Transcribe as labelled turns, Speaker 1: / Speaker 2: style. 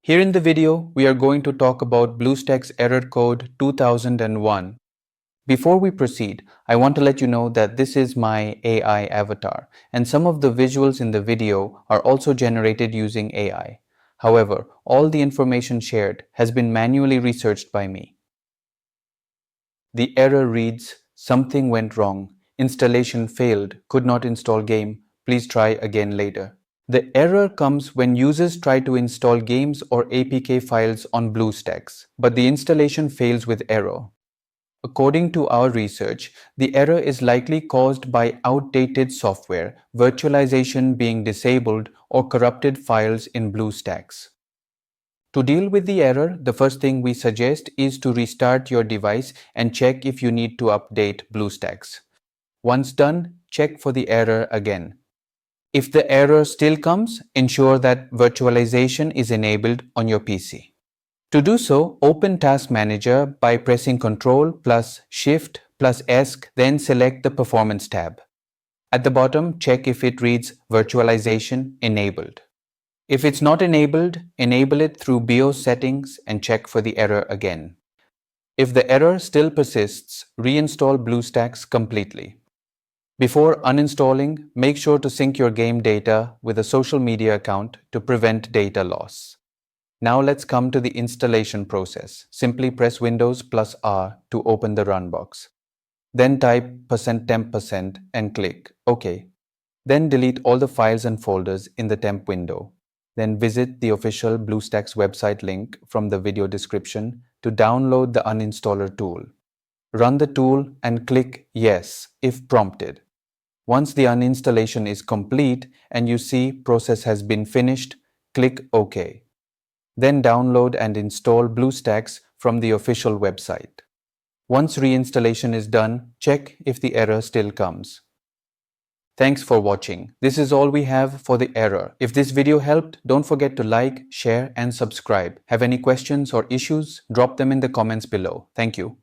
Speaker 1: Here in the video, we are going to talk about BlueStacks error code 2001. Before we proceed, I want to let you know that this is my AI avatar, and some of the visuals in the video are also generated using AI. However, all the information shared has been manually researched by me. The error reads, "Something went wrong. Installation failed. Could not install game. Please try again later." The error comes when users try to install games or APK files on BlueStacks, but the installation fails with error. According to our research, the error is likely caused by outdated software, virtualization being disabled, or corrupted files in BlueStacks. To deal with the error, the first thing we suggest is to restart your device and check if you need to update BlueStacks. Once done, check for the error again. If the error still comes, ensure that virtualization is enabled on your PC. To do so, open Task Manager by pressing Ctrl plus Shift plus S, then select the Performance tab. At the bottom, check if it reads Virtualization Enabled. If it's not enabled, enable it through BIOS settings and check for the error again. If the error still persists, reinstall BlueStacks completely. Before uninstalling, make sure to sync your game data with a social media account to prevent data loss. Now let's come to the installation process. Simply press Windows plus R to open the run box. Then type %temp% and click OK. Then delete all the files and folders in the temp window. Then visit the official BlueStacks website link from the video description to download the uninstaller tool. Run the tool and click Yes if prompted. Once the uninstallation is complete and you see process has been finished, click OK. Then download and install BlueStacks from the official website. Once reinstallation is done, check if the error still comes. Thanks for watching. This is all we have for the error. If this video helped, don't forget to like, share and subscribe. Have any questions or issues? Drop them in the comments below. Thank you.